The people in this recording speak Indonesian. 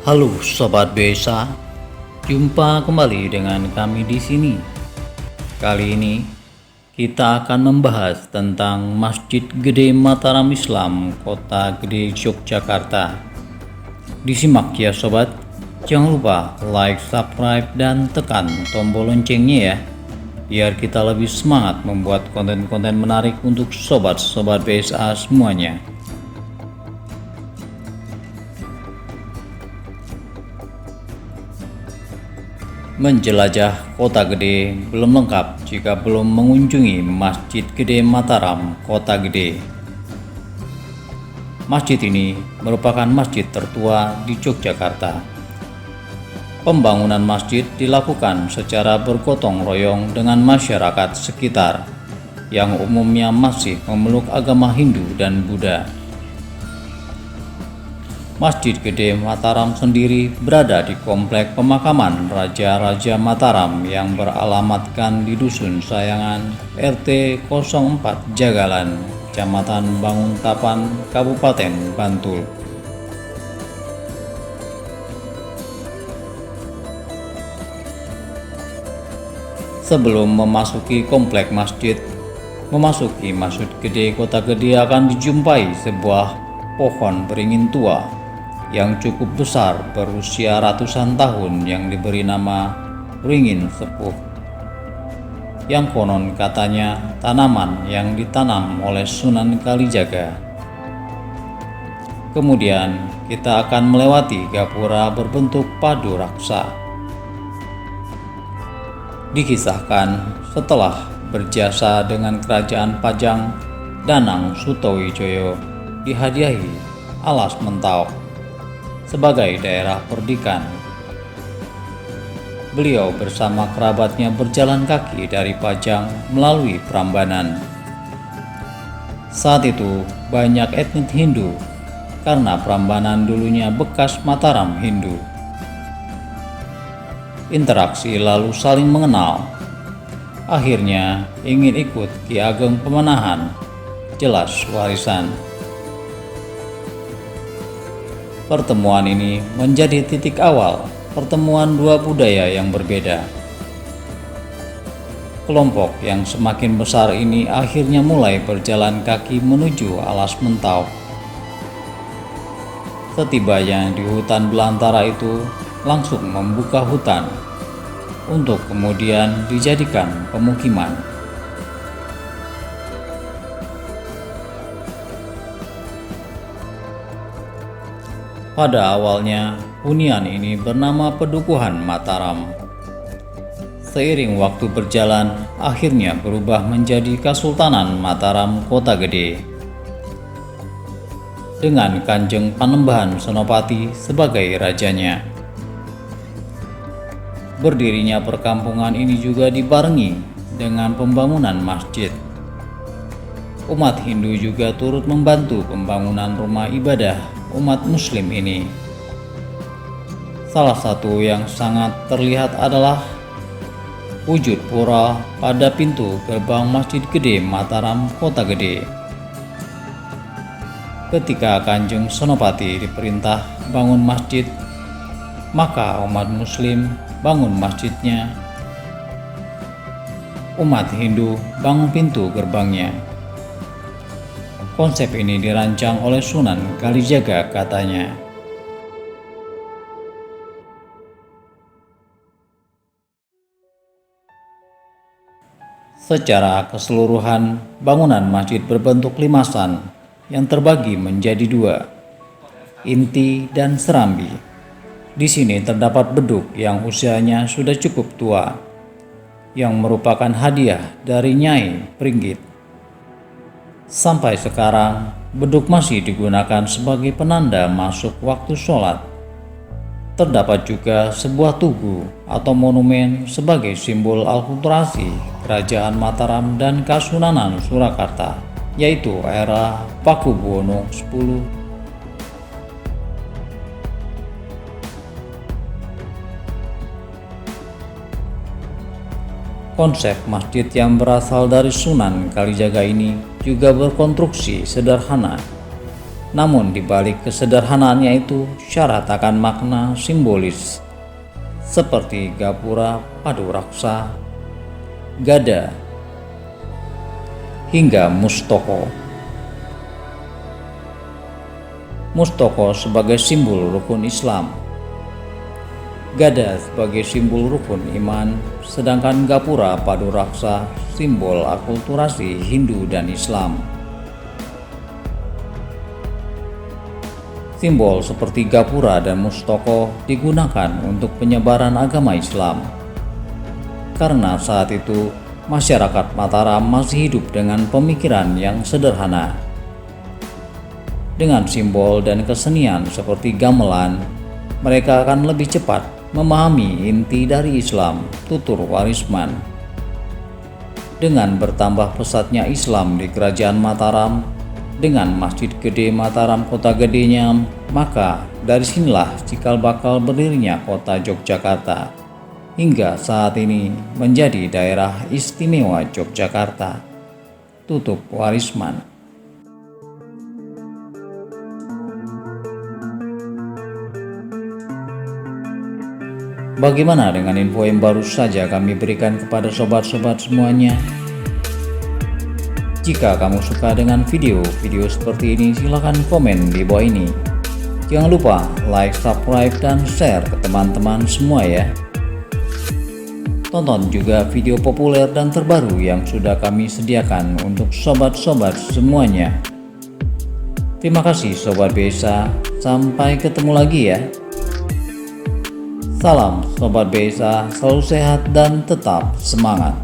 Halo Sobat Besa, jumpa kembali dengan kami di sini. Kali ini kita akan membahas tentang Masjid Gede Mataram Islam, Kota Gede, Yogyakarta. Disimak ya sobat, jangan lupa like, subscribe, dan tekan tombol loncengnya ya, biar kita lebih semangat membuat konten-konten menarik untuk sobat-sobat BSA semuanya. Menjelajah Kota Gede belum lengkap jika belum mengunjungi Masjid Gede Mataram, Kota Gede. Masjid ini merupakan masjid tertua di Yogyakarta. Pembangunan masjid dilakukan secara bergotong royong dengan masyarakat sekitar yang umumnya masih memeluk agama Hindu dan Buddha. Masjid Gede Mataram sendiri berada di komplek pemakaman Raja-Raja Mataram yang beralamatkan di Dusun Sayangan, RT 04 Jagalan, Kecamatan Banguntapan, Kabupaten Bantul. Sebelum memasuki komplek masjid, memasuki Masjid Gede Kota Gede akan dijumpai sebuah pohon beringin tua yang cukup besar berusia ratusan tahun yang diberi nama beringin sepuh, yang konon katanya tanaman yang ditanam oleh Sunan Kalijaga. Kemudian kita akan melewati gapura berbentuk padu raksa. Dikisahkan setelah berjasa dengan kerajaan Pajang, Danang Sutawijaya dihadiahi alas Mentau sebagai daerah perdikan. Beliau bersama kerabatnya berjalan kaki dari Pajang melalui Prambanan. Saat itu banyak etnis Hindu karena Prambanan dulunya bekas Mataram Hindu. Interaksi lalu saling mengenal. Akhirnya ingin ikut Ki Ageng Pemanahan, jelas warisan. Pertemuan ini menjadi titik awal pertemuan dua budaya yang berbeda. Kelompok yang semakin besar ini akhirnya mulai berjalan kaki menuju alas Mentau. Setibanya di hutan belantara itu, langsung membuka hutan untuk kemudian dijadikan pemukiman. Pada awalnya, hunian ini bernama Pedukuhan Mataram. Seiring waktu berjalan, akhirnya berubah menjadi Kesultanan Mataram Kota Gede, dengan Kanjeng Panembahan Senopati sebagai rajanya. Berdirinya perkampungan ini juga dibarengi dengan pembangunan masjid. Umat Hindu juga turut membantu pembangunan rumah ibadah umat Muslim ini. Salah satu yang sangat terlihat adalah wujud pura pada pintu gerbang Masjid Gede Mataram Kota Gede. Ketika Kanjeng Senopati diperintah bangun masjid, maka umat Muslim bangun masjidnya, umat Hindu bangun pintu gerbangnya. Konsep ini dirancang oleh Sunan Kalijaga katanya. Secara keseluruhan, bangunan masjid berbentuk limasan yang terbagi menjadi dua, inti dan serambi. Di sini terdapat beduk yang usianya sudah cukup tua, yang merupakan hadiah dari Nyai Pringgit. Sampai sekarang, beduk masih digunakan sebagai penanda masuk waktu sholat. Terdapat juga sebuah tugu atau monumen sebagai simbol akulturasi Kerajaan Mataram dan Kasunanan Surakarta, yaitu era Pakubuwono X. Konsep masjid yang berasal dari Sunan Kalijaga ini juga berkonstruksi sederhana, Namun di balik kesederhanaannya itu syarat akan makna simbolis seperti gapura, padu raksa, gada, hingga mustoko. Mustoko sebagai simbol rukun Islam, gada sebagai simbol rukun iman, sedangkan gapura padu raksa simbol akulturasi Hindu dan Islam. Simbol seperti gapura dan mustoko digunakan untuk penyebaran agama Islam. Karena saat itu masyarakat Mataram masih hidup dengan pemikiran yang sederhana. Dengan simbol dan kesenian seperti gamelan, mereka akan lebih cepat memahami inti dari Islam, tutur Warisman. Dengan bertambah pesatnya Islam di Kerajaan Mataram, dengan Masjid Gede Mataram Kota Gedenya, maka dari sinilah cikal bakal berdirinya kota Yogyakarta hingga saat ini menjadi daerah istimewa Yogyakarta. Tutup Warisman. Bagaimana dengan info yang baru saja kami berikan kepada sobat-sobat semuanya? Jika kamu suka dengan video-video seperti ini, silahkan komen di bawah ini. Jangan lupa like, subscribe, dan share ke teman-teman semua ya. Tonton juga video populer dan terbaru yang sudah kami sediakan untuk sobat-sobat semuanya. Terima kasih Sobat Besa, sampai ketemu lagi ya. Salam Sobat Besa, selalu sehat dan tetap semangat.